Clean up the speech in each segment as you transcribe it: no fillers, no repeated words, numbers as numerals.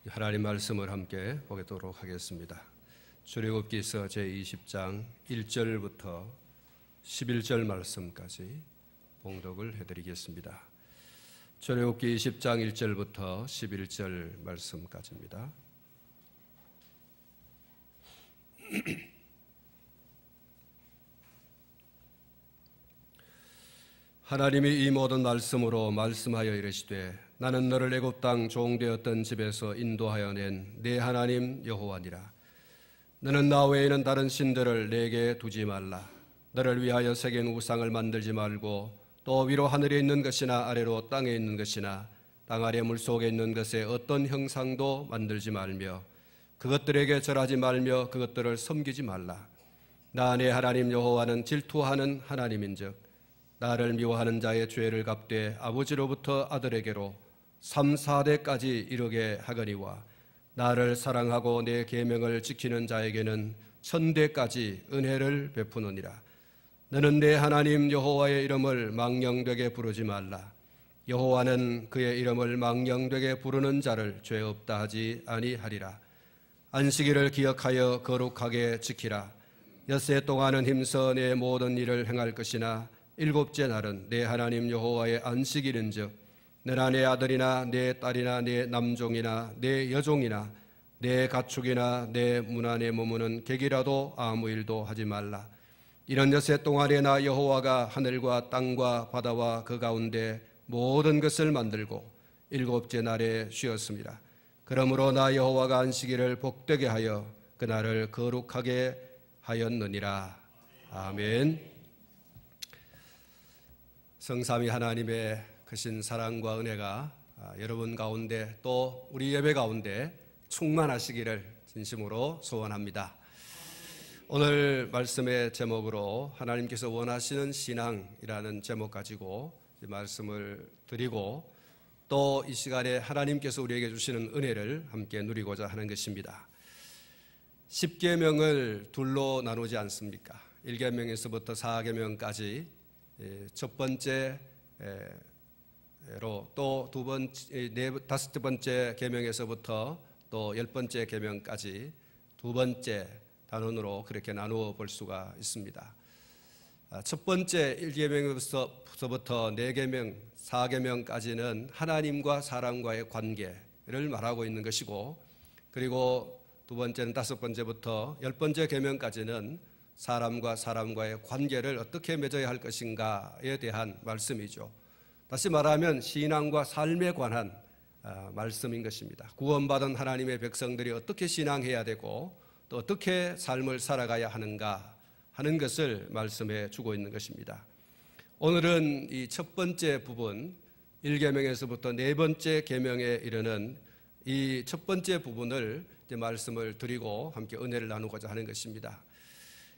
하나님 말씀을 함께 보도록 하겠습니다. 출애굽기서 제20장 1절부터 11절 말씀까지 봉독을 해드리겠습니다. 출애굽기 20장 1절부터 11절 말씀까지입니다. 하나님이 이 모든 말씀으로 말씀하여 이르시되 나는 너를 애굽 땅 종되었던 집에서 인도하여 낸 내 하나님 여호와니라. 너는 나 외에는 다른 신들을 내게 두지 말라. 너를 위하여 새긴 우상을 만들지 말고 또 위로 하늘에 있는 것이나 아래로 땅에 있는 것이나 땅 아래 물속에 있는 것에 어떤 형상도 만들지 말며 그것들에게 절하지 말며 그것들을 섬기지 말라. 나 내 하나님 여호와는 질투하는 하나님인즉 나를 미워하는 자의 죄를 갚되 아버지로부터 아들에게로 3, 4대까지 이르게 하거니와 나를 사랑하고 내 계명을 지키는 자에게는 1000대까지 은혜를 베푸느니라. 너는 내 하나님 여호와의 이름을 망령되게 부르지 말라. 여호와는 그의 이름을 망령되게 부르는 자를 죄 없다 하지 아니하리라. 안식일을 기억하여 거룩하게 지키라. 엿새 동안은 힘써 내 모든 일을 행할 것이나 일곱째 날은 내 하나님 여호와의 안식일인즉 너나 내 아들이나 내 딸이나 내 남종이나 내 여종이나 내 가축이나 내 문화 내 몸은 객이라도 아무 일도 하지 말라. 이런 엿새 동안에 나 여호와가 하늘과 땅과 바다와 그 가운데 모든 것을 만들고 일곱째 날에 쉬었습니다. 그러므로 나 여호와가 안식일을 복되게 하여 그날을 거룩하게 하였느니라. 아멘. 성삼위 하나님의 크신 사랑과 은혜가 여러분 가운데 또 우리 예배 가운데 충만하시기를 진심으로 소원합니다. 오늘 말씀의 제목으로 하나님께서 원하시는 신앙이라는 제목 가지고 말씀을 드리고 또 이 시간에 하나님께서 우리에게 주시는 은혜를 함께 누리고자 하는 것입니다. 10계명을 둘로 나누지 않습니까? 1계명에서부터 4계명까지 첫 번째로 또 다섯 번째 계명에서부터 또 10번째 계명까지 두 번째 단원으로 그렇게 나누어 볼 수가 있습니다. 첫 번째 1계명에서부터 4계명, 4계명까지는 하나님과 사람과의 관계를 말하고 있는 것이고, 그리고 두 번째는 다섯 번째부터 10번째 계명까지는 사람과 사람과의 관계를 어떻게 맺어야 할 것인가에 대한 말씀이죠. 다시 말하면 신앙과 삶에 관한 말씀인 것입니다. 구원받은 하나님의 백성들이 어떻게 신앙해야 되고 또 어떻게 삶을 살아가야 하는가 하는 것을 말씀해 주고 있는 것입니다. 오늘은 이 첫 번째 부분 1계명에서부터 네 번째 계명에 이르는 이 첫 번째 부분을 이제 말씀을 드리고 함께 은혜를 나누고자 하는 것입니다.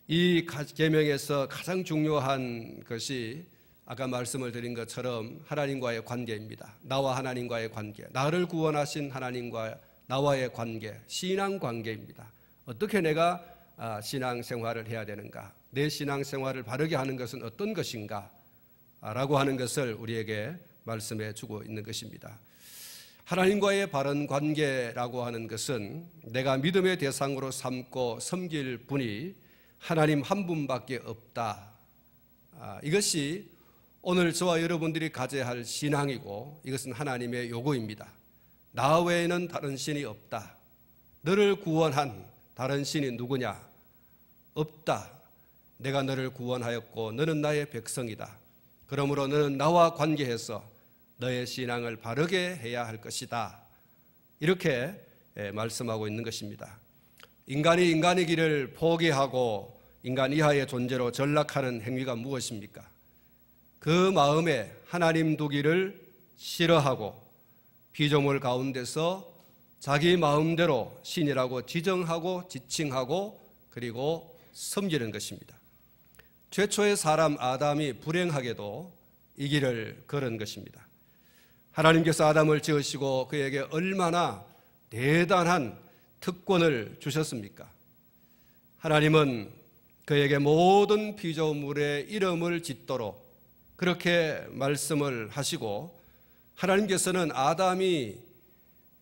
이 계명에서 가장 중요한 것이 아까 말씀을 드린 것처럼 하나님과의 관계입니다. 나와 하나님과의 관계, 나를 구원하신 하나님과 나와의 관계, 신앙 관계입니다. 어떻게 내가 신앙생활을 해야 되는가, 내 신앙생활을 바르게 하는 것은 어떤 것인가 라고 하는 것을 우리에게 말씀해 주고 있는 것입니다. 하나님과의 바른 관계라고 하는 것은 내가 믿음의 대상으로 삼고 섬길 분이 하나님 한 분밖에 없다. 이것이 오늘 저와 여러분들이 가져야 할 신앙이고 이것은 하나님의 요구입니다. 나 외에는 다른 신이 없다. 너를 구원한 다른 신이 누구냐? 없다. 내가 너를 구원하였고 너는 나의 백성이다. 그러므로 너는 나와 관계해서 너의 신앙을 바르게 해야 할 것이다. 이렇게 말씀하고 있는 것입니다. 인간이 인간의 길을 포기하고 인간 이하의 존재로 전락하는 행위가 무엇입니까? 그 마음에 하나님 두기를 싫어하고 피조물 가운데서 자기 마음대로 신이라고 지정하고 지칭하고 그리고 섬기는 것입니다. 최초의 사람 아담이 불행하게도 이 길을 걸은 것입니다. 하나님께서 아담을 지으시고 그에게 얼마나 대단한 특권을 주셨습니까? 하나님은 그에게 모든 피조물의 이름을 짓도록 그렇게 말씀을 하시고, 하나님께서는 아담이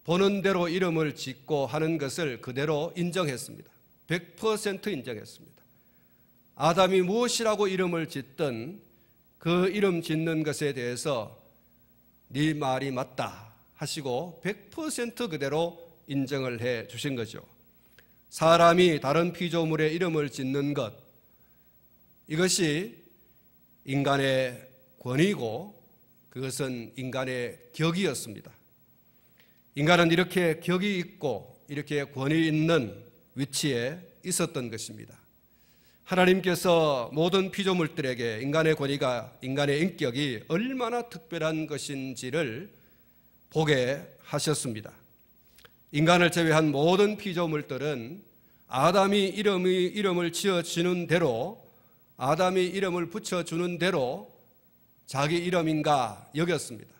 보는 대로 이름을 짓고 하는 것을 그대로 인정했습니다. 100% 인정했습니다. 아담이 무엇이라고 이름을 짓든 그 이름 짓는 것에 대해서 네 말이 맞다 하시고 100% 그대로 인정을 해 주신 거죠. 사람이 다른 피조물의 이름을 짓는 것, 이것이 인간의 권위고 그것은 인간의 격이었습니다. 인간은 이렇게 격이 있고 이렇게 권위 있는 위치에 있었던 것입니다. 하나님께서 모든 피조물들에게 인간의 권위가, 인간의 인격이 얼마나 특별한 것인지를 보게 하셨습니다. 인간을 제외한 모든 피조물들은 아담이 이름을 지어주는 대로, 아담이 이름을 붙여주는 대로 자기 이름인가 여겼습니다.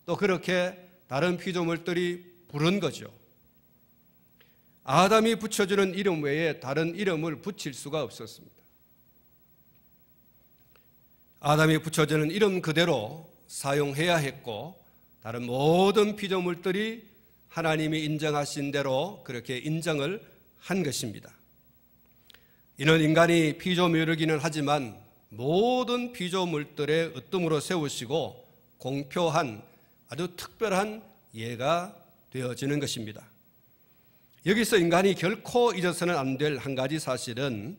또 그렇게 다른 피조물들이 부른 거죠. 아담이 붙여주는 이름 외에 다른 이름을 붙일 수가 없었습니다. 아담이 붙여주는 이름 그대로 사용해야 했고 다른 모든 피조물들이 하나님이 인정하신 대로 그렇게 인정을 한 것입니다. 이는 인간이 피조물이기는 하지만 모든 피조물들의 으뜸으로 세우시고 공표한 아주 특별한 예가 되어지는 것입니다. 여기서 인간이 결코 잊어서는 안 될 한 가지 사실은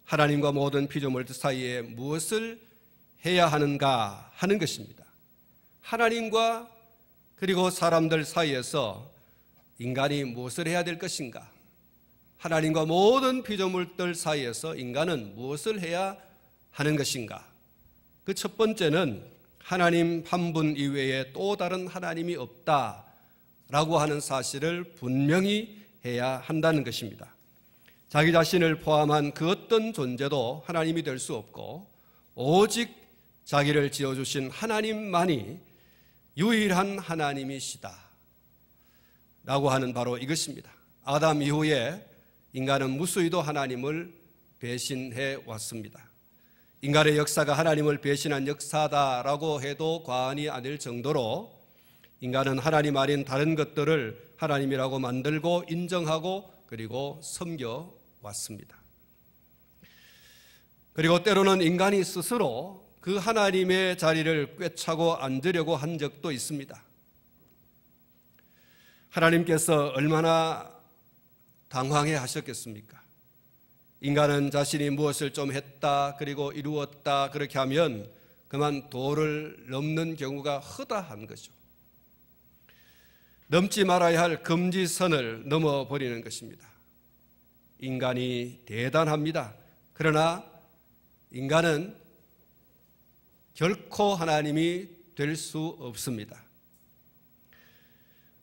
하나님과 모든 피조물들 사이에 무엇을 해야 하는가 하는 것입니다. 하나님과 그리고 사람들 사이에서 인간이 무엇을 해야 될 것인가? 하나님과 모든 피조물들 사이에서 인간은 무엇을 해야 하는 것인가? 그 첫 번째는 하나님 한 분 이외에 또 다른 하나님이 없다라고 하는 사실을 분명히 해야 한다는 것입니다. 자기 자신을 포함한 그 어떤 존재도 하나님이 될 수 없고 오직 자기를 지어주신 하나님만이 유일한 하나님이시다 라고 하는 바로 이것입니다. 아담 이후에 인간은 무수히도 하나님을 배신해 왔습니다. 인간의 역사가 하나님을 배신한 역사다라고 해도 과언이 아닐 정도로 인간은 하나님 아닌 다른 것들을 하나님이라고 만들고 인정하고 그리고 섬겨 왔습니다. 그리고 때로는 인간이 스스로 그 하나님의 자리를 꿰차고 앉으려고 한 적도 있습니다. 하나님께서 얼마나 당황해 하셨겠습니까? 인간은 자신이 무엇을 좀 했다 그리고 이루었다 그렇게 하면 그만 도를 넘는 경우가 허다한 거죠. 넘지 말아야 할 금지선을 넘어버리는 것입니다. 인간이 대단합니다. 그러나 인간은 결코 하나님이 될 수 없습니다.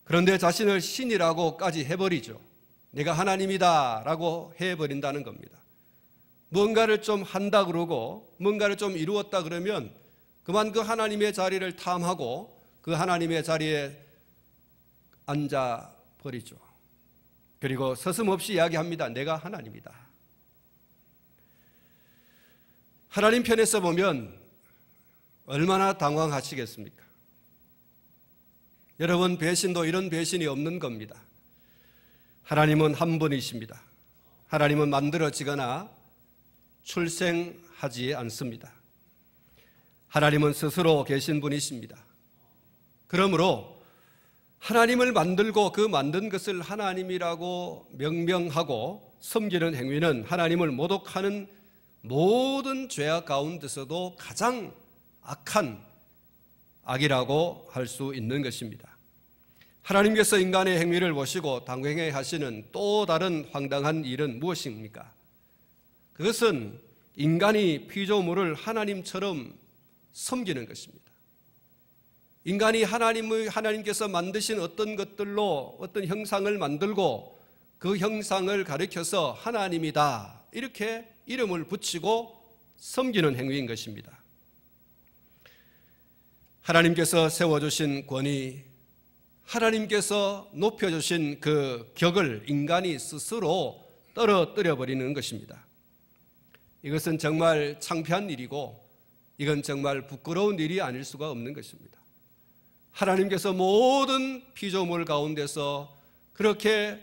그런데 자신을 신이라고까지 해버리죠. 내가 하나님이다 라고 해버린다는 겁니다. 뭔가를 좀 한다 그러고 뭔가를 좀 이루었다 그러면 그만 그 하나님의 자리를 탐하고 그 하나님의 자리에 앉아버리죠. 그리고 서슴없이 이야기합니다. 내가 하나님이다. 하나님 편에서 보면 얼마나 당황하시겠습니까? 여러분, 배신도 이런 배신이 없는 겁니다. 하나님은 한 분이십니다. 하나님은 만들어지거나 출생하지 않습니다. 하나님은 스스로 계신 분이십니다. 그러므로 하나님을 만들고 그 만든 것을 하나님이라고 명명하고 섬기는 행위는 하나님을 모독하는 모든 죄악 가운데서도 가장 악한 악이라고 할 수 있는 것입니다. 하나님께서 인간의 행위를 보시고 당황해 하시는 또 다른 황당한 일은 무엇입니까? 그것은 인간이 피조물을 하나님처럼 섬기는 것입니다. 인간이 하나님께서 만드신 어떤 것들로 어떤 형상을 만들고 그 형상을 가리켜서 하나님이다 이렇게 이름을 붙이고 섬기는 행위인 것입니다. 하나님께서 세워주신 권위, 하나님께서 높여주신 그 격을 인간이 스스로 떨어뜨려 버리는 것입니다. 이것은 정말 창피한 일이고 이건 정말 부끄러운 일이 아닐 수가 없는 것입니다. 하나님께서 모든 피조물 가운데서 그렇게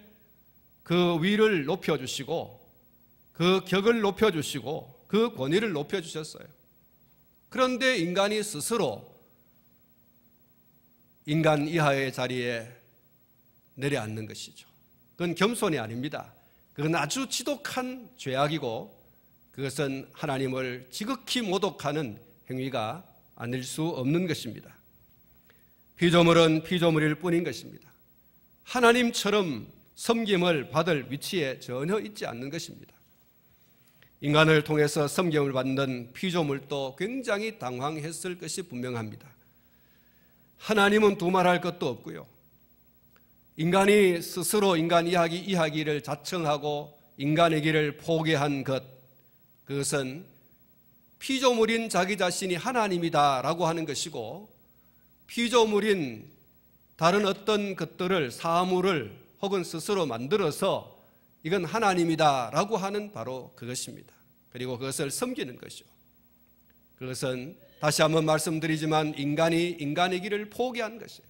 그 위를 높여주시고 그 격을 높여주시고 그 권위를 높여주셨어요. 그런데 인간이 스스로 인간 이하의 자리에 내려앉는 것이죠. 그건 겸손이 아닙니다. 그건 아주 지독한 죄악이고 그것은 하나님을 지극히 모독하는 행위가 아닐 수 없는 것입니다. 피조물은 피조물일 뿐인 것입니다. 하나님처럼 섬김을 받을 위치에 전혀 있지 않는 것입니다. 인간을 통해서 섬김을 받는 피조물도 굉장히 당황했을 것이 분명합니다. 하나님은 두말할 것도 없고요. 인간이 스스로 인간 이야기를 자청하고 인간의 길을 포기한 것, 그것은 피조물인 자기 자신이 하나님이다라고 하는 것이고 피조물인 다른 어떤 것들을 사물을 혹은 스스로 만들어서 이건 하나님이다라고 하는 바로 그것입니다. 그리고 그것을 섬기는 것이죠. 그것은 다시 한번 말씀드리지만 인간이 인간의 길을 포기한 것이에요.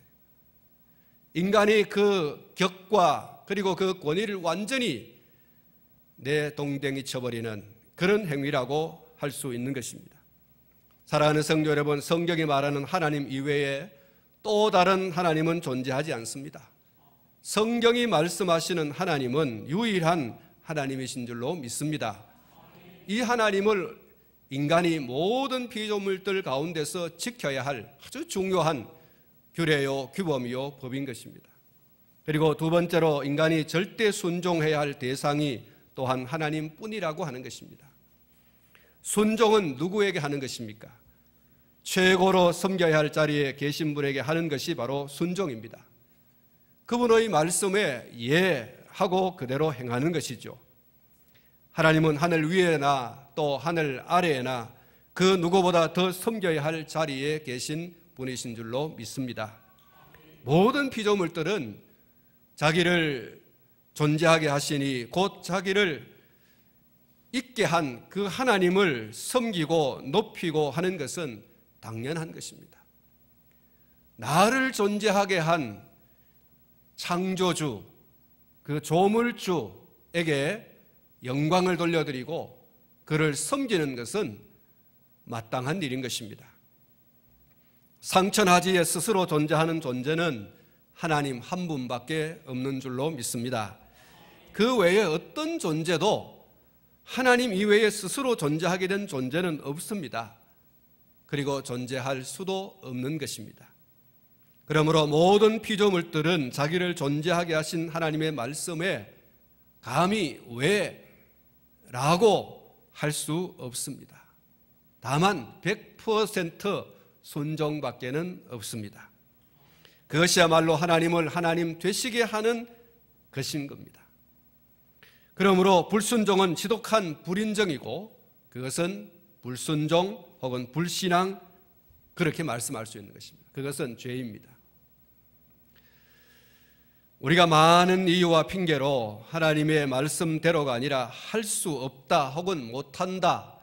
인간이 그 격과 그리고 그 권위를 완전히 내동댕이 쳐버리는 그런 행위라고 할 수 있는 것입니다. 사랑하는 성도 여러분, 성경이 말하는 하나님 이외에 또 다른 하나님은 존재하지 않습니다. 성경이 말씀하시는 하나님은 유일한 하나님이신 줄로 믿습니다. 이 하나님을 인간이 모든 피조물들 가운데서 지켜야 할 아주 중요한 규례요, 규범이요, 법인 것입니다. 그리고 두 번째로 인간이 절대 순종해야 할 대상이 또한 하나님뿐이라고 하는 것입니다. 순종은 누구에게 하는 것입니까? 최고로 섬겨야 할 자리에 계신 분에게 하는 것이 바로 순종입니다. 그분의 말씀에 예하고 그대로 행하는 것이죠. 하나님은 하늘 위에나 또 하늘 아래에나 그 누구보다 더 섬겨야 할 자리에 계신 분이신 줄로 믿습니다. 모든 피조물들은 자기를 존재하게 하시니 곧 자기를 있게 한 그 하나님을 섬기고 높이고 하는 것은 당연한 것입니다. 나를 존재하게 한 창조주, 그 조물주에게 영광을 돌려드리고 그를 섬기는 것은 마땅한 일인 것입니다. 상천하지에 스스로 존재하는 존재는 하나님 한 분밖에 없는 줄로 믿습니다. 그 외에 어떤 존재도 하나님 이외에 스스로 존재하게 된 존재는 없습니다. 그리고 존재할 수도 없는 것입니다. 그러므로 모든 피조물들은 자기를 존재하게 하신 하나님의 말씀에 감히 왜? 라고 할 수 없습니다. 다만 100% 순종밖에는 없습니다. 그것이야말로 하나님을 하나님 되시게 하는 것인 겁니다. 그러므로 불순종은 지독한 불인정이고 그것은 불순종 혹은 불신앙 그렇게 말씀할 수 있는 것입니다. 그것은 죄입니다. 우리가 많은 이유와 핑계로 하나님의 말씀대로가 아니라 할 수 없다 혹은 못한다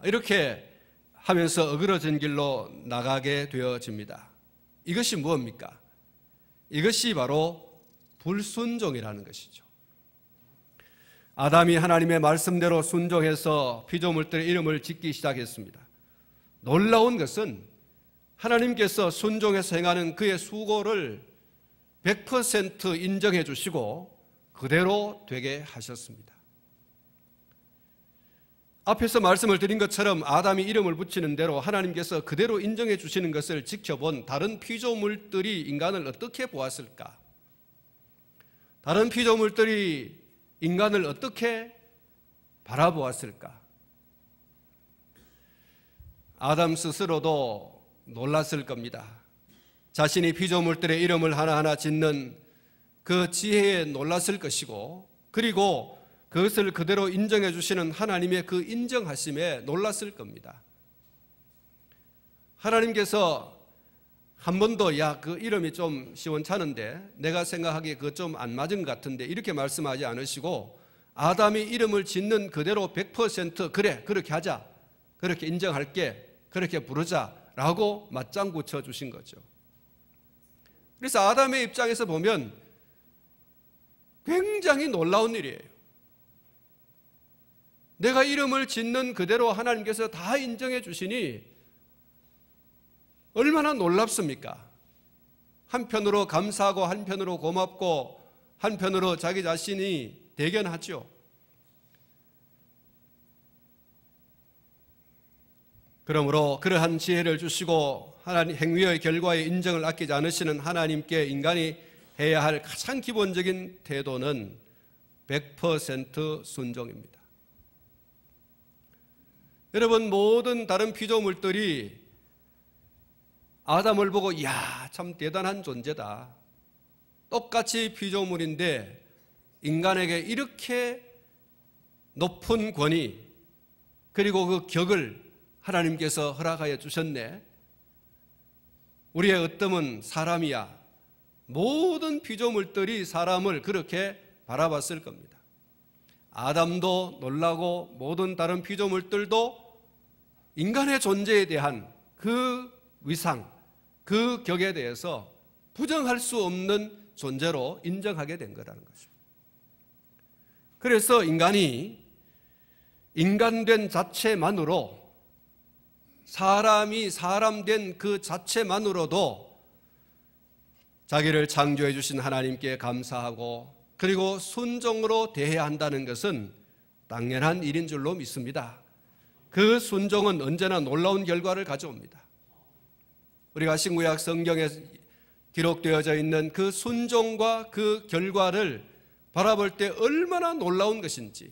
이렇게 하면서 어그러진 길로 나가게 되어집니다. 이것이 무엇입니까? 이것이 바로 불순종이라는 것이죠. 아담이 하나님의 말씀대로 순종해서 피조물들의 이름을 짓기 시작했습니다. 놀라운 것은 하나님께서 순종해서 행하는 그의 수고를 100% 인정해 주시고 그대로 되게 하셨습니다. 앞에서 말씀을 드린 것처럼 아담이 이름을 붙이는 대로 하나님께서 그대로 인정해 주시는 것을 지켜본 다른 피조물들이 인간을 어떻게 보았을까? 다른 피조물들이 인간을 어떻게 바라보았을까? 아담 스스로도 놀랐을 겁니다. 자신이 피조물들의 이름을 하나하나 짓는 그 지혜에 놀랐을 것이고 그리고 그것을 그대로 인정해 주시는 하나님의 그 인정하심에 놀랐을 겁니다. 하나님께서 한 번도 야, 그 이름이 좀 시원찮은데 내가 생각하기에 그거 좀 안 맞은 것 같은데 이렇게 말씀하지 않으시고 아담이 이름을 짓는 그대로 100% 그래 그렇게 하자, 그렇게 인정할게, 그렇게 부르자라고 맞장구 쳐주신 거죠. 그래서 아담의 입장에서 보면 굉장히 놀라운 일이에요. 내가 이름을 짓는 그대로 하나님께서 다 인정해 주시니 얼마나 놀랍습니까? 한편으로 감사하고 한편으로 고맙고 한편으로 자기 자신이 대견하죠. 그러므로 그러한 지혜를 주시고 하나님 행위의 결과의 인정을 아끼지 않으시는 하나님께 인간이 해야 할 가장 기본적인 태도는 100% 순종입니다. 여러분, 모든 다른 피조물들이 아담을 보고 이야, 참 대단한 존재다. 똑같이 피조물인데 인간에게 이렇게 높은 권위 그리고 그 격을 하나님께서 허락하여 주셨네. 우리의 어떤 사람이야. 모든 피조물들이 사람을 그렇게 바라봤을 겁니다. 아담도 놀라고 모든 다른 피조물들도 인간의 존재에 대한 그 위상, 그 격에 대해서 부정할 수 없는 존재로 인정하게 된 거라는 거죠. 그래서 인간이 인간된 자체만으로, 사람이 사람된 그 자체만으로도 자기를 창조해 주신 하나님께 감사하고 그리고 순종으로 대해야 한다는 것은 당연한 일인 줄로 믿습니다. 그 순종은 언제나 놀라운 결과를 가져옵니다. 우리가 신구약 성경에 기록되어져 있는 그 순종과 그 결과를 바라볼 때 얼마나 놀라운 것인지,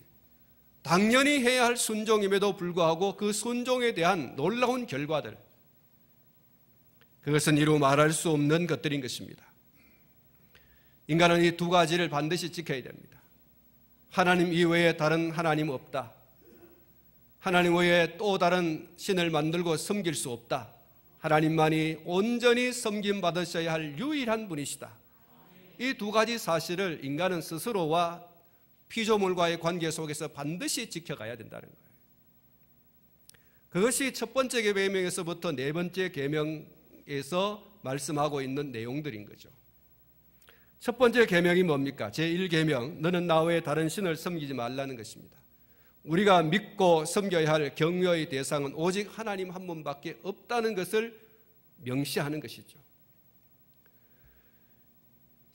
당연히 해야 할 순종임에도 불구하고 그 순종에 대한 놀라운 결과들, 그것은 이루 말할 수 없는 것들인 것입니다. 인간은 이 두 가지를 반드시 지켜야 됩니다. 하나님 이외에 다른 하나님 없다. 하나님 외에 또 다른 신을 만들고 섬길 수 없다. 하나님만이 온전히 섬김받으셔야 할 유일한 분이시다. 이 두 가지 사실을 인간은 스스로와 피조물과의 관계 속에서 반드시 지켜가야 된다는 거예요. 그것이 첫 번째 계명에서부터 네 번째 계명에서 말씀하고 있는 내용들인 거죠. 첫 번째 계명이 뭡니까? 제1계명, 너는 나 외에 다른 신을 섬기지 말라는 것입니다. 우리가 믿고 섬겨야 할 경외의 대상은 오직 하나님 한 분밖에 없다는 것을 명시하는 것이죠.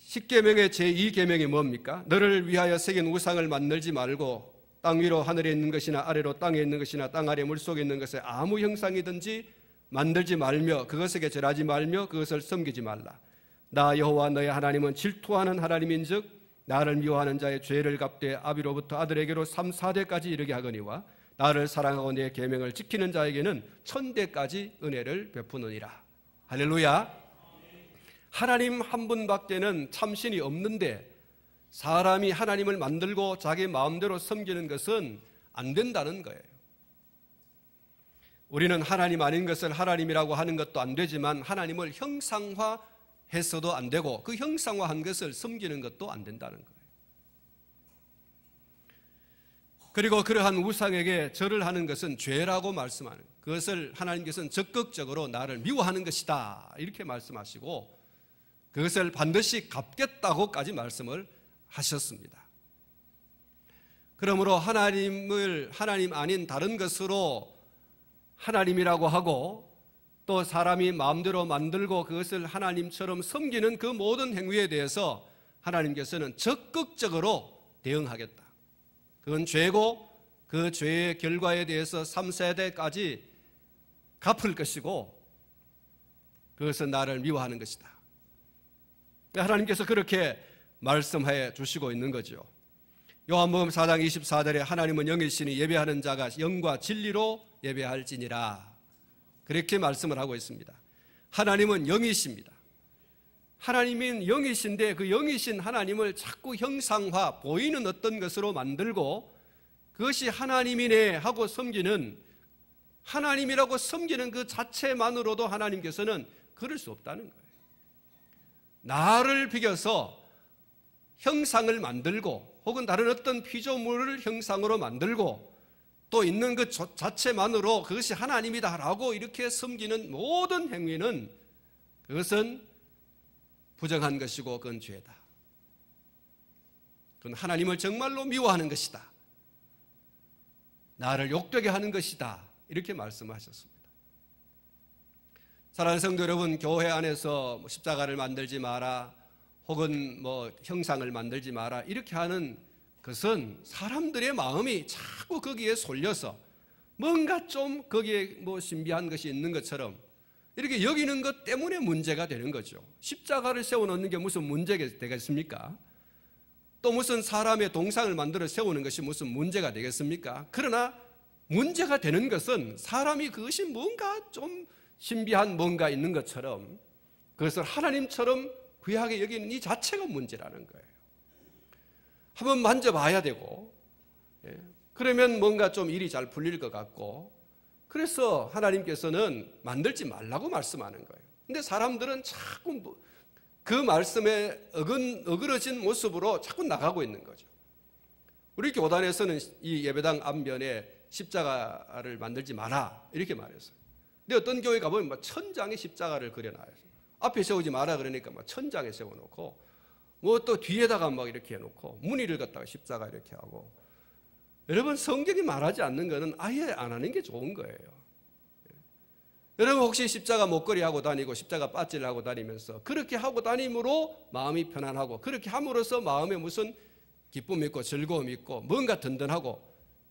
10계명의 제2계명이 뭡니까? 너를 위하여 새긴 우상을 만들지 말고 땅 위로 하늘에 있는 것이나 아래로 땅에 있는 것이나 땅 아래 물속에 있는 것에 아무 형상이든지 만들지 말며 그것에게 절하지 말며 그것을 섬기지 말라. 나 여호와 너의 하나님은 질투하는 하나님인즉 나를 미워하는 자의 죄를 갚되 아비로부터 아들에게로 3, 4대까지 이르게 하거니와 나를 사랑하고 내 계명을 지키는 자에게는 1000대까지 은혜를 베푸느니라. 할렐루야. 하나님 한 분밖에는 참신이 없는데 사람이 하나님을 만들고 자기 마음대로 섬기는 것은 안 된다는 거예요. 우리는 하나님 아닌 것을 하나님이라고 하는 것도 안 되지만 하나님을 형상화해서도 안 되고 그 형상화한 것을 섬기는 것도 안 된다는 거예요. 그리고 그러한 우상에게 절을 하는 것은 죄라고 말씀하는, 그것을 하나님께서는 적극적으로 나를 미워하는 것이다 이렇게 말씀하시고 그것을 반드시 갚겠다고까지 말씀을 하셨습니다. 그러므로 하나님을 하나님 아닌 다른 것으로 하나님이라고 하고 또 사람이 마음대로 만들고 그것을 하나님처럼 섬기는 그 모든 행위에 대해서 하나님께서는 적극적으로 대응하겠다. 그건 죄고 그 죄의 결과에 대해서 3세대까지 갚을 것이고 그것은 나를 미워하는 것이다. 하나님께서 그렇게 말씀해 주시고 있는 거죠. 요한복음 4장 24절에 하나님은 영이시니 예배하는 자가 영과 진리로 예배할지니라 그렇게 말씀을 하고 있습니다. 하나님은 영이십니다. 하나님은 영이신데 그 영이신 하나님을 자꾸 형상화, 보이는 어떤 것으로 만들고 그것이 하나님이네 하고 섬기는, 하나님이라고 섬기는 그 자체만으로도 하나님께서는 그럴 수 없다는 거예요. 나를 비겨서 형상을 만들고 혹은 다른 어떤 피조물을 형상으로 만들고 또 있는 그 자체만으로 그것이 하나님이다라고 이렇게 섬기는 모든 행위는 그것은 부정한 것이고 그건 죄다. 그건 하나님을 정말로 미워하는 것이다. 나를 욕되게 하는 것이다. 이렇게 말씀하셨습니다. 사랑하는 성도 여러분, 교회 안에서 십자가를 만들지 마라, 혹은 형상을 만들지 마라, 이렇게 하는 것은 사람들의 마음이 자꾸 거기에 쏠려서 뭔가 좀 거기에 신비한 것이 있는 것처럼 이렇게 여기는 것 때문에 문제가 되는 거죠. 십자가를 세워놓는 게 무슨 문제가 되겠습니까? 또 무슨 사람의 동상을 만들어 세우는 것이 무슨 문제가 되겠습니까? 그러나 문제가 되는 것은 사람이 그것이 뭔가 좀 신비한 뭔가 있는 것처럼 그것을 하나님처럼 귀하게 여기는 이 자체가 문제라는 거예요. 한번 만져봐야 되고, 그러면 뭔가 좀 일이 잘 풀릴 것 같고, 그래서 하나님께서는 만들지 말라고 말씀하는 거예요. 근데 사람들은 자꾸 그 말씀에 어그러진 모습으로 자꾸 나가고 있는 거죠. 우리 교단에서는 이 예배당 앞면에 십자가를 만들지 마라 이렇게 말했어요. 근데 어떤 교회 가보면 천장에 십자가를 그려놔요. 앞에 세우지 마라 그러니까 천장에 세워놓고 또 뒤에다가 이렇게 해놓고 무늬를 갖다가 십자가 이렇게 하고. 여러분, 성경이 말하지 않는 것은 아예 안 하는 게 좋은 거예요. 여러분, 혹시 십자가 목걸이 하고 다니고 십자가 빠찌를 하고 다니면서 그렇게 하고 다님으로 마음이 편안하고 그렇게 함으로써 마음에 무슨 기쁨이 있고 즐거움이 있고 뭔가 든든하고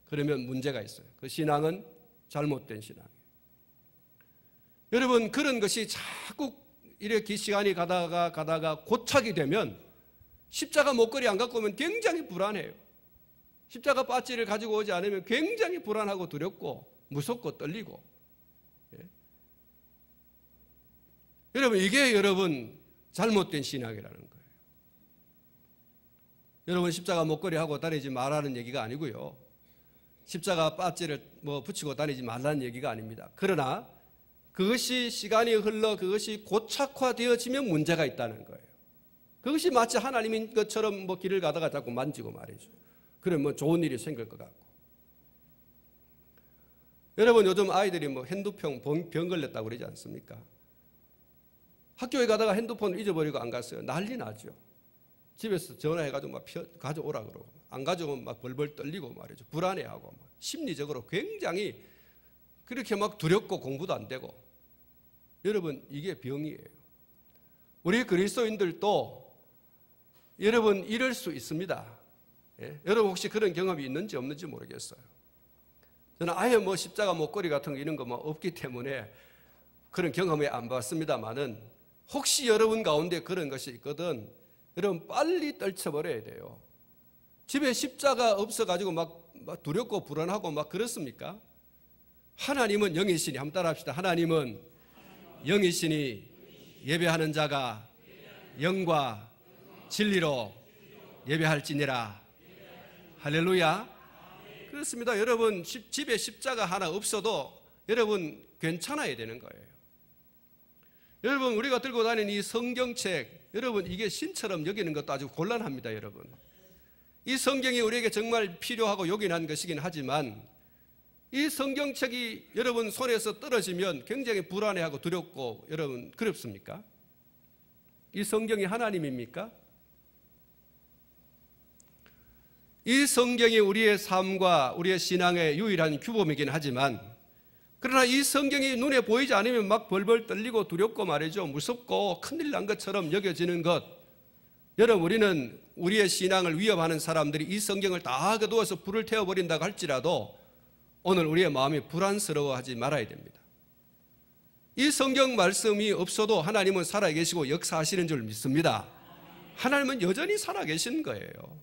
그러면 문제가 있어요. 그 신앙은 잘못된 신앙이에요. 여러분, 그런 것이 자꾸 이렇게 시간이 가다가 고착이 되면 십자가 목걸이 안 갖고 오면 굉장히 불안해요. 십자가 빠찌를 가지고 오지 않으면 굉장히 불안하고 두렵고 무섭고 떨리고. 여러분, 이게 여러분 잘못된 신앙이라는 거예요. 여러분, 십자가 목걸이 하고 다니지 말라는 얘기가 아니고요. 십자가 빠찌를 붙이고 다니지 말라는 얘기가 아닙니다. 그러나 그것이 시간이 흘러 그것이 고착화되어지면 문제가 있다는 거예요. 그것이 마치 하나님인 것처럼 길을 가다가 자꾸 만지고 말이죠. 그러면 좋은 일이 생길 것 같고. 여러분, 요즘 아이들이 핸드폰 병 걸렸다고 그러지 않습니까? 학교에 가다가 핸드폰 잊어버리고 안 갔어요. 난리 나죠. 집에서 전화해가지고 가져오라 그러고 안 가져오면 벌벌 떨리고 말이죠. 불안해하고 심리적으로 굉장히 그렇게 두렵고 공부도 안 되고. 여러분, 이게 병이에요. 우리 그리스도인들도 여러분 이럴 수 있습니다. 여러분 혹시 그런 경험이 있는지 없는지 모르겠어요. 저는 아예 십자가 목걸이 같은 거 이런 거 없기 때문에 그런 경험에 안 봤습니다만은 혹시 여러분 가운데 그런 것이 있거든 여러분 빨리 떨쳐버려야 돼요. 집에 십자가 없어가지고 두렵고 불안하고 그렇습니까? 하나님은 영이시니, 한번 따라합시다. 하나님은 영이시니 예배하는 자가 영과 진리로 예배할지니라. 할렐루야. 그렇습니다. 여러분 집에 십자가 하나 없어도 여러분 괜찮아야 되는 거예요. 여러분 우리가 들고 다니는 이 성경책, 여러분 이게 신처럼 여기는 것도 아주 곤란합니다. 여러분 이 성경이 우리에게 정말 필요하고 요긴한 것이긴 하지만 이 성경책이 여러분 손에서 떨어지면 굉장히 불안해하고 두렵고 여러분 그렇습니까? 이 성경이 하나님입니까? 이 성경이 우리의 삶과 우리의 신앙의 유일한 규범이긴 하지만 그러나 이 성경이 눈에 보이지 않으면 벌벌 떨리고 두렵고 말이죠. 무섭고 큰일 난 것처럼 여겨지는 것. 여러분 우리는 우리의 신앙을 위협하는 사람들이 이 성경을 다 거두어서 불을 태워버린다고 할지라도 오늘 우리의 마음이 불안스러워하지 말아야 됩니다. 이 성경 말씀이 없어도 하나님은 살아계시고 역사하시는 줄 믿습니다. 하나님은 여전히 살아계신 거예요.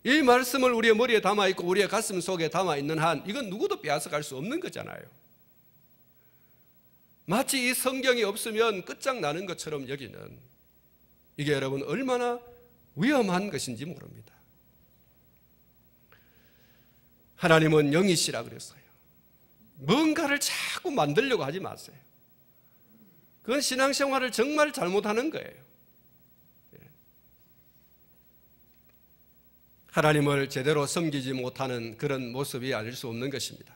이 말씀을 우리의 머리에 담아있고 우리의 가슴 속에 담아있는 한 이건 누구도 빼앗아갈 수 없는 거잖아요. 마치 이 성경이 없으면 끝장나는 것처럼 여기는 이게 여러분 얼마나 위험한 것인지 모릅니다. 하나님은 영이시라 그랬어요. 뭔가를 자꾸 만들려고 하지 마세요. 그건 신앙생활을 정말 잘못하는 거예요. 하나님을 제대로 섬기지 못하는 그런 모습이 아닐 수 없는 것입니다.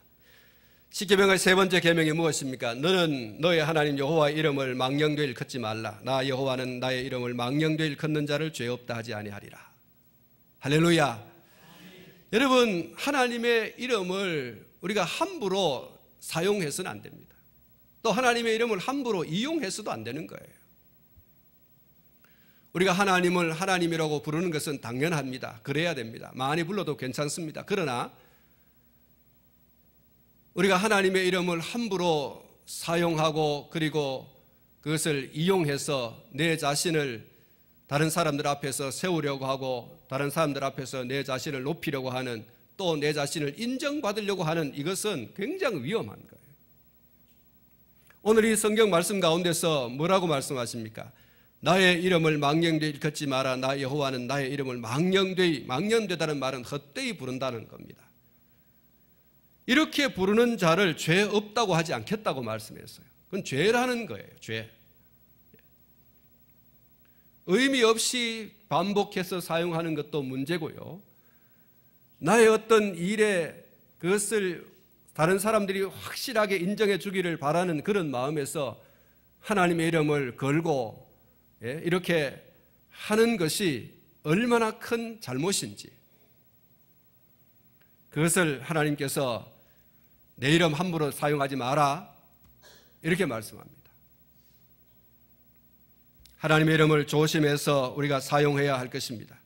십계명의 세 번째 계명이 무엇입니까? 너는 너의 하나님 여호와의 이름을 망령되이 일컫지 말라. 나 여호와는 나의 이름을 망령되이 일컫는 자를 죄 없다 하지 아니하리라. 할렐루야. 여러분, 하나님의 이름을 우리가 함부로 사용해서는 안 됩니다. 또 하나님의 이름을 함부로 이용해서도 안 되는 거예요. 우리가 하나님을 하나님이라고 부르는 것은 당연합니다. 그래야 됩니다. 많이 불러도 괜찮습니다. 그러나 우리가 하나님의 이름을 함부로 사용하고 그리고 그것을 이용해서 내 자신을 다른 사람들 앞에서 세우려고 하고 다른 사람들 앞에서 내 자신을 높이려고 하는, 또 내 자신을 인정받으려고 하는, 이것은 굉장히 위험한 거예요. 오늘 이 성경 말씀 가운데서 뭐라고 말씀하십니까? 나의 이름을 망령되이 일컫지 마라. 나 여호와는 나의 이름을 망령되다는 말은 헛되이 부른다는 겁니다. 이렇게 부르는 자를 죄 없다고 하지 않겠다고 말씀했어요. 그건 죄라는 거예요. 죄. 의미 없이 반복해서 사용하는 것도 문제고요. 나의 어떤 일에 그것을 다른 사람들이 확실하게 인정해 주기를 바라는 그런 마음에서 하나님의 이름을 걸고 이렇게 하는 것이 얼마나 큰 잘못인지, 그것을 하나님께서 내 이름 함부로 사용하지 마라 이렇게 말씀합니다. 하나님의 이름을 조심해서 우리가 사용해야 할 것입니다.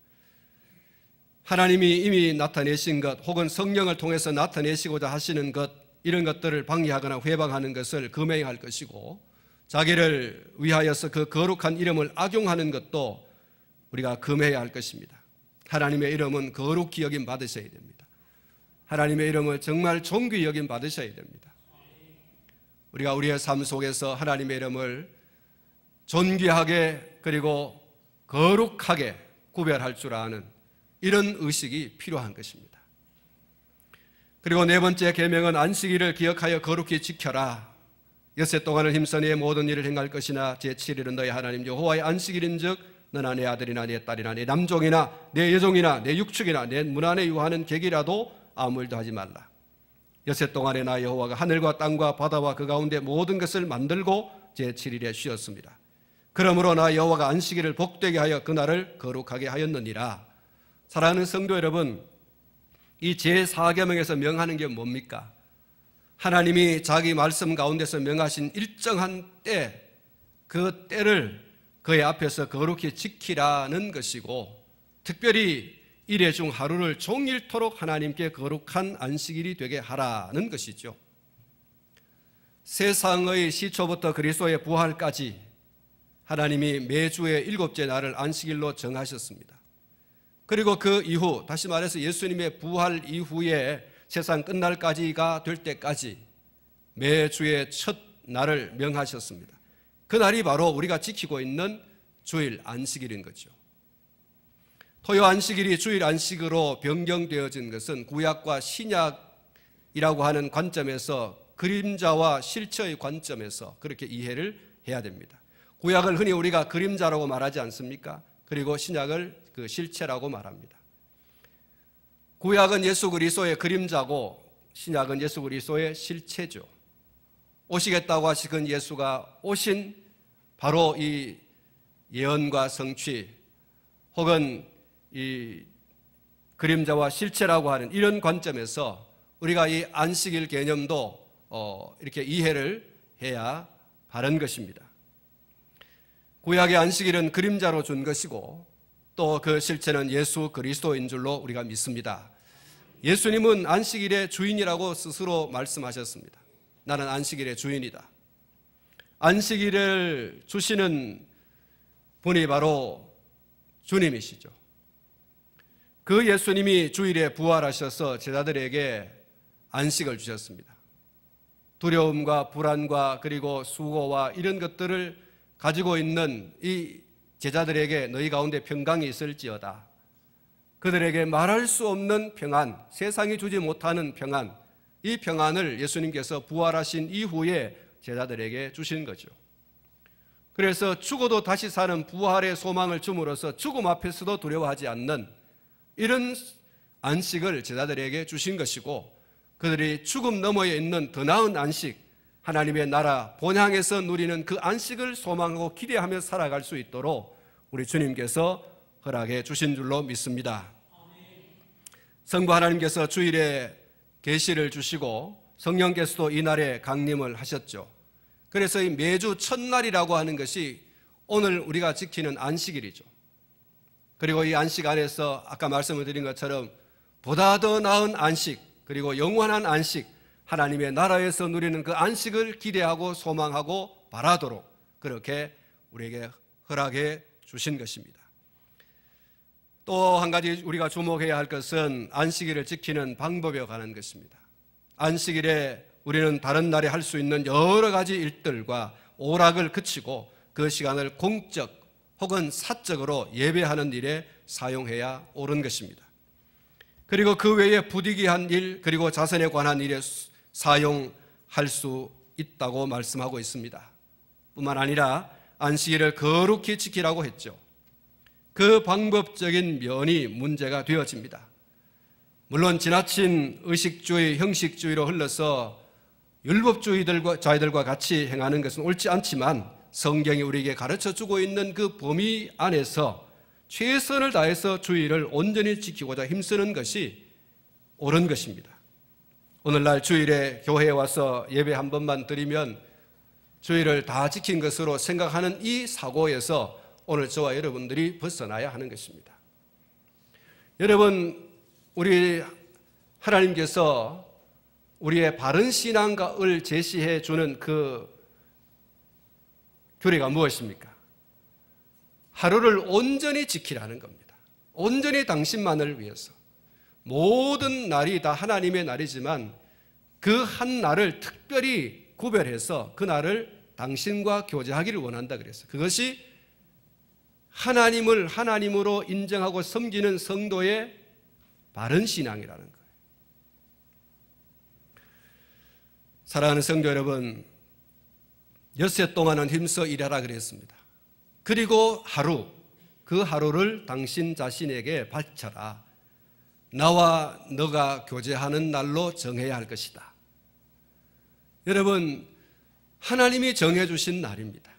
하나님이 이미 나타내신 것 혹은 성령을 통해서 나타내시고자 하시는 것, 이런 것들을 방해하거나 회방하는 것을 금해야 할 것이고, 자기를 위하여서 그 거룩한 이름을 악용하는 것도 우리가 금해야 할 것입니다. 하나님의 이름은 거룩히 여김 받으셔야 됩니다. 하나님의 이름을 정말 존귀히 여김 받으셔야 됩니다. 우리가 우리의 삶 속에서 하나님의 이름을 존귀하게 그리고 거룩하게 구별할 줄 아는 이런 의식이 필요한 것입니다. 그리고 네 번째 계명은 안식일을 기억하여 거룩히 지켜라. 엿새 동안을 힘써 네 모든 일을 행할 것이나 제7일은 너희 하나님 여호와의 안식일인즉 너나 내 아들이나 내 딸이나 내 남종이나 내 여종이나 내 육축이나 내 문 안에 유하는 객이라도 아무 일도 하지 말라. 엿새 동안에 나 여호와가 하늘과 땅과 바다와 그 가운데 모든 것을 만들고 제7일에 쉬었습니다. 그러므로 나 여호와가 안식일을 복되게 하여 그날을 거룩하게 하였느니라. 사랑하는 성도 여러분, 이 제4계명에서 명하는 게 뭡니까? 하나님이 자기 말씀 가운데서 명하신 일정한 때, 그 때를 그의 앞에서 거룩히 지키라는 것이고, 특별히 일회 중 하루를 종일토록 하나님께 거룩한 안식일이 되게 하라는 것이죠. 세상의 시초부터 그리스도의 부활까지 하나님이 매주의 7째 날을 안식일로 정하셨습니다. 그리고 그 이후, 다시 말해서 예수님의 부활 이후에 세상 끝날까지가 될 때까지 매주의 첫 날을 명하셨습니다. 그 날이 바로 우리가 지키고 있는 주일 안식일인 거죠. 토요 안식일이 주일 안식으로 변경되어진 것은 구약과 신약이라고 하는 관점에서, 그림자와 실체의 관점에서 그렇게 이해를 해야 됩니다. 구약을 흔히 우리가 그림자라고 말하지 않습니까? 그리고 신약을 그 실체라고 말합니다. 구약은 예수 그리스도의 그림자고 신약은 예수 그리스도의 실체죠. 오시겠다고 하시던 예수가 오신 바로 이 예언과 성취, 혹은 이 그림자와 실체라고 하는 이런 관점에서 우리가 이 안식일 개념도 이렇게 이해를 해야 바른 것입니다. 구약의 안식일은 그림자로 준 것이고 또 그 실체는 예수 그리스도인 줄로 우리가 믿습니다. 예수님은 안식일의 주인이라고 스스로 말씀하셨습니다. 나는 안식일의 주인이다. 안식일을 주시는 분이 바로 주님이시죠. 그 예수님이 주일에 부활하셔서 제자들에게 안식을 주셨습니다. 두려움과 불안과 그리고 수고와 이런 것들을 가지고 있는 이 제자들에게 너희 가운데 평강이 있을지어다. 그들에게 말할 수 없는 평안, 세상이 주지 못하는 평안, 이 평안을 예수님께서 부활하신 이후에 제자들에게 주신 거죠. 그래서 죽어도 다시 사는 부활의 소망을 줌으로써 죽음 앞에서도 두려워하지 않는 이런 안식을 제자들에게 주신 것이고, 그들이 죽음 너머에 있는 더 나은 안식, 하나님의 나라 본향에서 누리는 그 안식을 소망하고 기대하며 살아갈 수 있도록 우리 주님께서 허락해 주신 줄로 믿습니다. 성부 하나님께서 주일에 계시를 주시고 성령께서도 이날에 강림을 하셨죠. 그래서 이 매주 첫날이라고 하는 것이 오늘 우리가 지키는 안식일이죠. 그리고 이 안식 안에서 아까 말씀을 드린 것처럼 보다 더 나은 안식, 그리고 영원한 안식, 하나님의 나라에서 누리는 그 안식을 기대하고 소망하고 바라도록 그렇게 우리에게 허락해 주신 것입니다. 또 한 가지 우리가 주목해야 할 것은 안식일을 지키는 방법에 관한 것입니다. 안식일에 우리는 다른 날에 할 수 있는 여러 가지 일들과 오락을 그치고 그 시간을 공적 혹은 사적으로 예배하는 일에 사용해야 옳은 것입니다. 그리고 그 외에 부득이한 일, 그리고 자선에 관한 일에 사용할 수 있다고 말씀하고 있습니다. 뿐만 아니라 안식일을 거룩히 지키라고 했죠. 그 방법적인 면이 문제가 되어집니다. 물론 지나친 의식주의, 형식주의로 흘러서 율법주의자들과 같이 행하는 것은 옳지 않지만 성경이 우리에게 가르쳐주고 있는 그 범위 안에서 최선을 다해서 주일을 온전히 지키고자 힘쓰는 것이 옳은 것입니다. 오늘날 주일에 교회에 와서 예배 한 번만 드리면 주일을 다 지킨 것으로 생각하는 이 사고에서 오늘 저와 여러분들이 벗어나야 하는 것입니다. 여러분, 우리 하나님께서 우리의 바른 신앙을 제시해 주는 그 교리가 무엇입니까? 하루를 온전히 지키라는 겁니다. 온전히 당신만을 위해서. 모든 날이 다 하나님의 날이지만 그 한 날을 특별히 구별해서 그 날을 당신과 교제하기를 원한다 그랬어요. 그것이 하나님을 하나님으로 인정하고 섬기는 성도의 바른 신앙이라는 거예요. 사랑하는 성도 여러분, 엿새 동안은 힘써 일하라 그랬습니다. 그리고 그 하루를 당신 자신에게 바쳐라. 나와 너가 교제하는 날로 정해야 할 것이다. 여러분, 하나님이 정해주신 날입니다.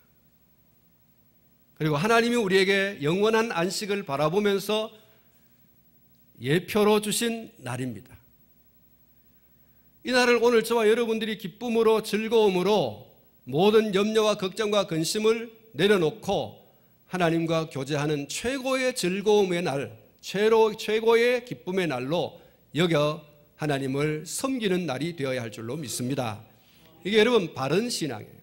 그리고 하나님이 우리에게 영원한 안식을 바라보면서 예표로 주신 날입니다. 이 날을 오늘 저와 여러분들이 기쁨으로 즐거움으로 모든 염려와 걱정과 근심을 내려놓고 하나님과 교제하는 최고의 즐거움의 날, 최고의 기쁨의 날로 여겨 하나님을 섬기는 날이 되어야 할 줄로 믿습니다. 이게 여러분 바른 신앙이에요.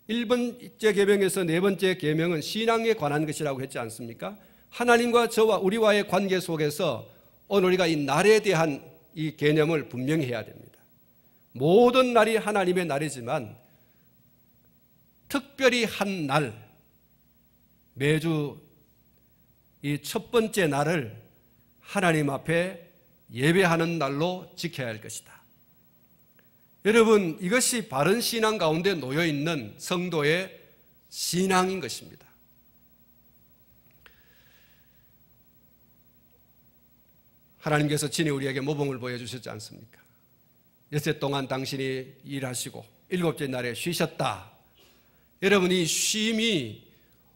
1번째 계명에서 4번째 계명은 신앙에 관한 것이라고 했지 않습니까? 하나님과 저와 우리와의 관계 속에서 오늘 우리가 이 날에 대한 이 개념을 분명히 해야 됩니다. 모든 날이 하나님의 날이지만 특별히 한 날, 매주 이 첫 번째 날을 하나님 앞에 예배하는 날로 지켜야 할 것이다. 여러분, 이것이 바른 신앙 가운데 놓여 있는 성도의 신앙인 것입니다. 하나님께서 친히 우리에게 모범을 보여주셨지 않습니까? 엿새 동안 당신이 일하시고 7째 날에 쉬셨다. 여러분, 이 쉼이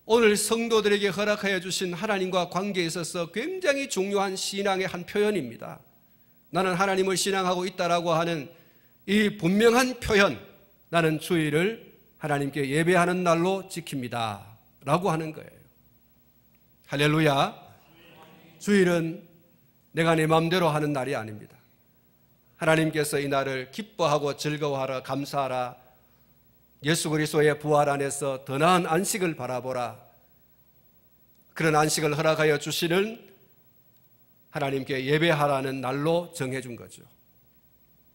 오늘 성도들에게 허락하여 주신 하나님과 관계에 있어서 굉장히 중요한 신앙의 한 표현입니다. 나는 하나님을 신앙하고 있다라고 하는 이 분명한 표현, 나는 주일을 하나님께 예배하는 날로 지킵니다 라고 하는 거예요. 할렐루야. 주일은 내가 내 마음대로 하는 날이 아닙니다. 하나님께서 이 날을 기뻐하고 즐거워하라, 감사하라, 예수 그리스도의 부활 안에서 더 나은 안식을 바라보라, 그런 안식을 허락하여 주시는 하나님께 예배하라는 날로 정해준 거죠.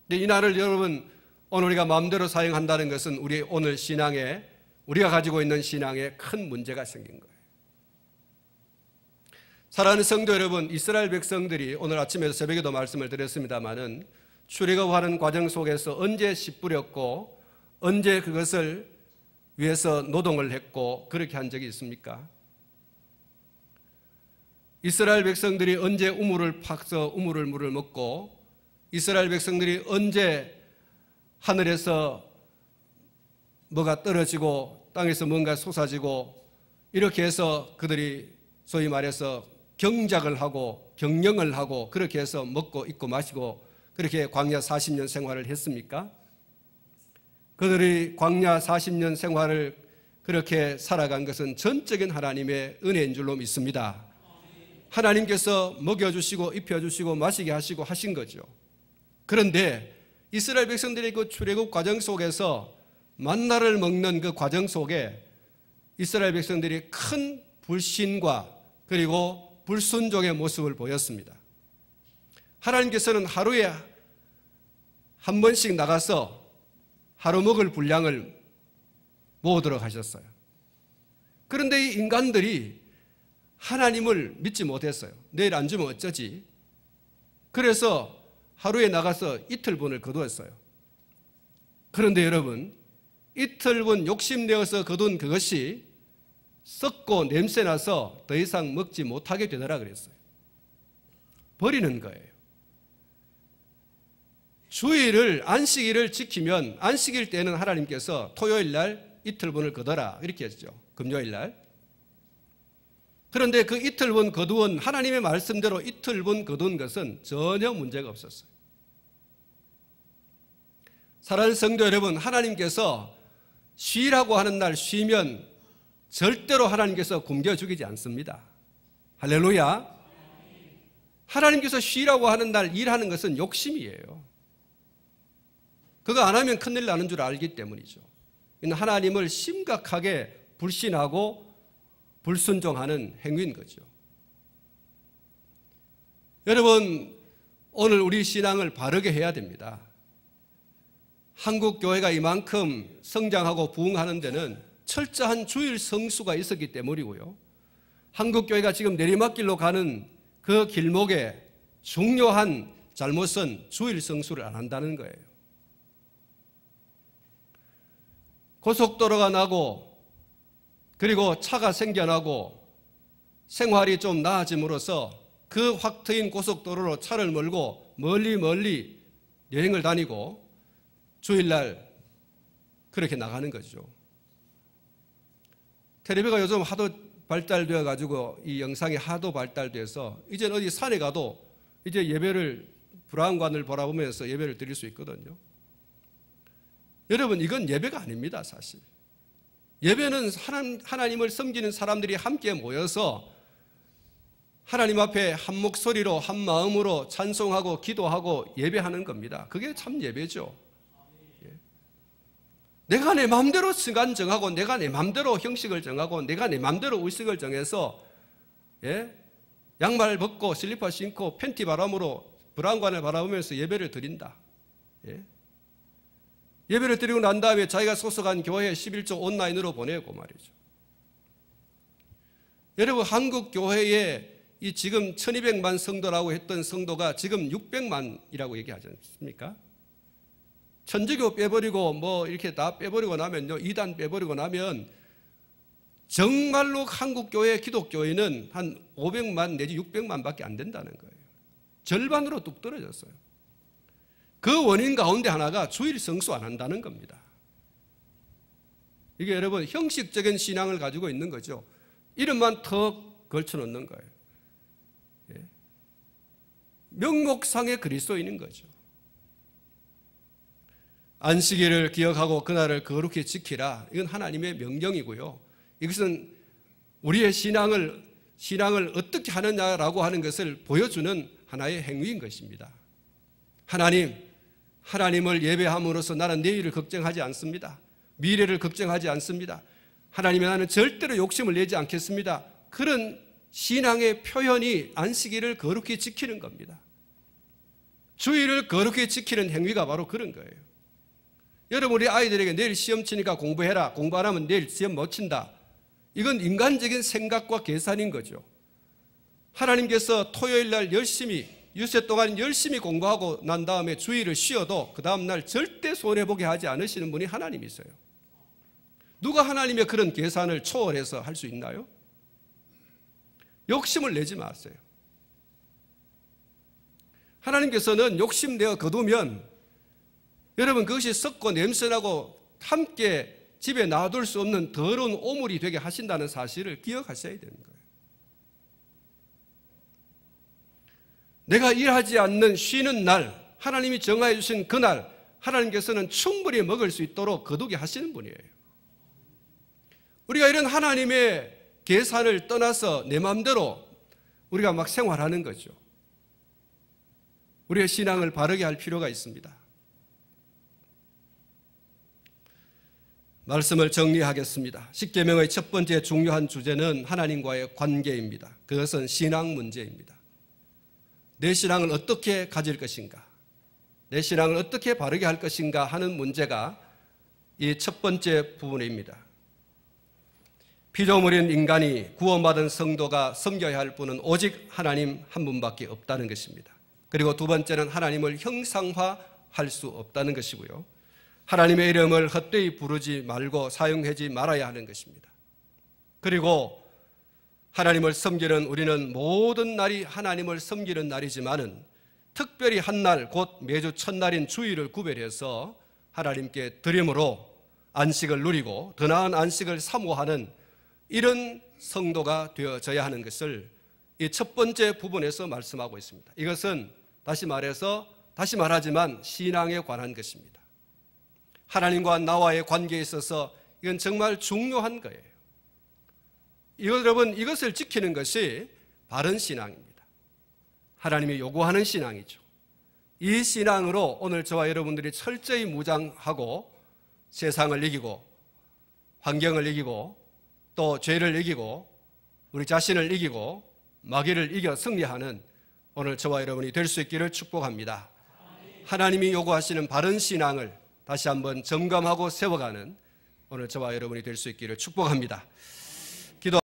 근데 이 날을 여러분 오늘 우리가 마음대로 사용한다는 것은 우리 오늘 신앙에, 우리가 가지고 있는 신앙에 큰 문제가 생긴 거예요. 사랑하는 성도 여러분, 이스라엘 백성들이 오늘 아침에도 새벽에도 말씀을 드렸습니다마는 출애굽하는 과정 속에서 언제 씨 뿌렸고 언제 그것을 위해서 노동을 했고 그렇게 한 적이 있습니까? 이스라엘 백성들이 언제 우물을 파서 우물을 물을 먹고 이스라엘 백성들이 언제 하늘에서 뭐가 떨어지고 땅에서 뭔가 솟아지고 이렇게 해서 그들이 소위 말해서 경작을 하고 경영을 하고 그렇게 해서 먹고 입고 마시고 그렇게 광야 40년 생활을 했습니까? 그들이 광야 40년 생활을 그렇게 살아간 것은 전적인 하나님의 은혜인 줄로 믿습니다. 하나님께서 먹여주시고 입혀주시고 마시게 하시고 하신 거죠. 그런데 이스라엘 백성들의 그 출애굽 과정 속에서 만나를 먹는 그 과정 속에 이스라엘 백성들이 큰 불신과 그리고 불순종의 모습을 보였습니다. 하나님께서는 하루에 한 번씩 나가서 하루 먹을 분량을 모으도록 하셨어요. 그런데 이 인간들이 하나님을 믿지 못했어요. 내일 안 주면 어쩌지? 그래서 하루에 나가서 이틀분을 거두었어요. 그런데 여러분, 이틀분 욕심내어서 거둔 그것이 썩고 냄새나서 더 이상 먹지 못하게 되더라 그랬어요. 버리는 거예요. 주일을 안식일을 지키면 안식일 때는 하나님께서 토요일 날 이틀분을 거둬라 이렇게 했죠. 금요일 날. 그런데 그 이틀분 거두은 하나님의 말씀대로 이틀분 거둔 것은 전혀 문제가 없었어요. 사랑하는 성도 여러분, 하나님께서 쉬라고 하는 날 쉬면 절대로 하나님께서 굶겨 죽이지 않습니다. 할렐루야. 하나님께서 쉬라고 하는 날 일하는 것은 욕심이에요. 그거 안 하면 큰일 나는 줄 알기 때문이죠. 이는 하나님을 심각하게 불신하고 불순종하는 행위인 거죠. 여러분, 오늘 우리 신앙을 바르게 해야 됩니다. 한국 교회가 이만큼 성장하고 부흥하는 데는 철저한 주일 성수가 있었기 때문이고요. 한국 교회가 지금 내리막길로 가는 그 길목에 중요한 잘못은 주일 성수를 안 한다는 거예요. 고속도로가 나고 그리고 차가 생겨나고 생활이 좀 나아짐으로써 그 확 트인 고속도로로 차를 몰고 멀리 여행을 다니고 주일날 그렇게 나가는 거죠. 텔레비가 요즘 하도 발달되어 가지고 이 영상이 하도 발달돼서 이제 어디 산에 가도 이제 예배를 브라운관을 바라보면서 예배를 드릴 수 있거든요. 여러분, 이건 예배가 아닙니다. 사실 예배는 하나님을 섬기는 사람들이 함께 모여서 하나님 앞에 한 목소리로 한 마음으로 찬송하고 기도하고 예배하는 겁니다. 그게 참 예배죠. 내가 내 마음대로 시간 정하고 내가 내 마음대로 형식을 정하고 내가 내 마음대로 의식을 정해서 양말 벗고 슬리퍼 신고 팬티 바람으로 브라운관을 바라보면서 예배를 드린다. 예배를 드리고 난 다음에 자기가 소속한 교회에 11조 온라인으로 보내고 말이죠. 여러분, 한국 교회에 이 지금 1200만 성도라고 했던 성도가 지금 600만이라고 얘기하지 않습니까? 천주교 빼버리고 뭐 이렇게 다 빼버리고 나면요, 이단 빼버리고 나면 정말로 한국 교회 기독교인은 한 500만 내지 600만 밖에 안 된다는 거예요. 절반으로 뚝 떨어졌어요. 그 원인 가운데 하나가 주일 성수 안 한다는 겁니다. 이게 여러분 형식적인 신앙을 가지고 있는 거죠. 이름만 턱 걸쳐놓는 거예요. 명목상의 그리스도인인 거죠. 안식일을 기억하고 그날을 거룩히 지키라. 이건 하나님의 명령이고요. 이것은 우리의 신앙을 어떻게 하느냐라고 하는 것을 보여주는 하나의 행위인 것입니다. 하나님을 예배함으로써 나는 내일을 걱정하지 않습니다. 미래를 걱정하지 않습니다. 하나님의 나는 절대로 욕심을 내지 않겠습니다. 그런 신앙의 표현이 안식일을 거룩히 지키는 겁니다. 주일을 거룩히 지키는 행위가 바로 그런 거예요. 여러분, 우리 아이들에게 내일 시험 치니까 공부해라. 공부 안 하면 내일 시험 못 친다. 이건 인간적인 생각과 계산인 거죠. 하나님께서 토요일 날 유세 동안 열심히 공부하고 난 다음에 주일을 쉬어도 그 다음 날 절대 손해보게 하지 않으시는 분이 하나님이세요. 누가 하나님의 그런 계산을 초월해서 할 수 있나요? 욕심을 내지 마세요. 하나님께서는 욕심내어 거두면 여러분 그것이 썩고 냄새나고 함께 집에 놔둘 수 없는 더러운 오물이 되게 하신다는 사실을 기억하셔야 되는 거예요. 내가 일하지 않는 쉬는 날, 하나님이 정하여 주신 그날 하나님께서는 충분히 먹을 수 있도록 거두게 하시는 분이에요. 우리가 이런 하나님의 계산을 떠나서 내 마음대로 우리가 막 생활하는 거죠. 우리의 신앙을 바르게 할 필요가 있습니다. 말씀을 정리하겠습니다. 십계명의 첫 번째 중요한 주제는 하나님과의 관계입니다. 그것은 신앙 문제입니다. 내 신앙을 어떻게 가질 것인가, 내 신앙을 어떻게 바르게 할 것인가 하는 문제가 이 첫 번째 부분입니다. 피조물인 인간이 구원받은 성도가 섬겨야 할 분은 오직 하나님 한 분밖에 없다는 것입니다. 그리고 두 번째는 하나님을 형상화할 수 없다는 것이고요. 하나님의 이름을 헛되이 부르지 말고 사용하지 말아야 하는 것입니다. 그리고 하나님을 섬기는 우리는 모든 날이 하나님을 섬기는 날이지만은 특별히 한 날, 곧 매주 첫날인 주일을 구별해서 하나님께 드림으로 안식을 누리고 더 나은 안식을 사모하는 이런 성도가 되어져야 하는 것을 이 첫 번째 부분에서 말씀하고 있습니다. 이것은 다시 말하지만 신앙에 관한 것입니다. 하나님과 나와의 관계에 있어서 이건 정말 중요한 거예요. 여러분, 이것을 지키는 것이 바른 신앙입니다. 하나님이 요구하는 신앙이죠. 이 신앙으로 오늘 저와 여러분들이 철저히 무장하고 세상을 이기고 환경을 이기고 또 죄를 이기고 우리 자신을 이기고 마귀를 이겨 승리하는 오늘 저와 여러분이 될 수 있기를 축복합니다. 하나님이 요구하시는 바른 신앙을 다시 한번 점검하고 세워가는 오늘 저와 여러분이 될 수 있기를 축복합니다.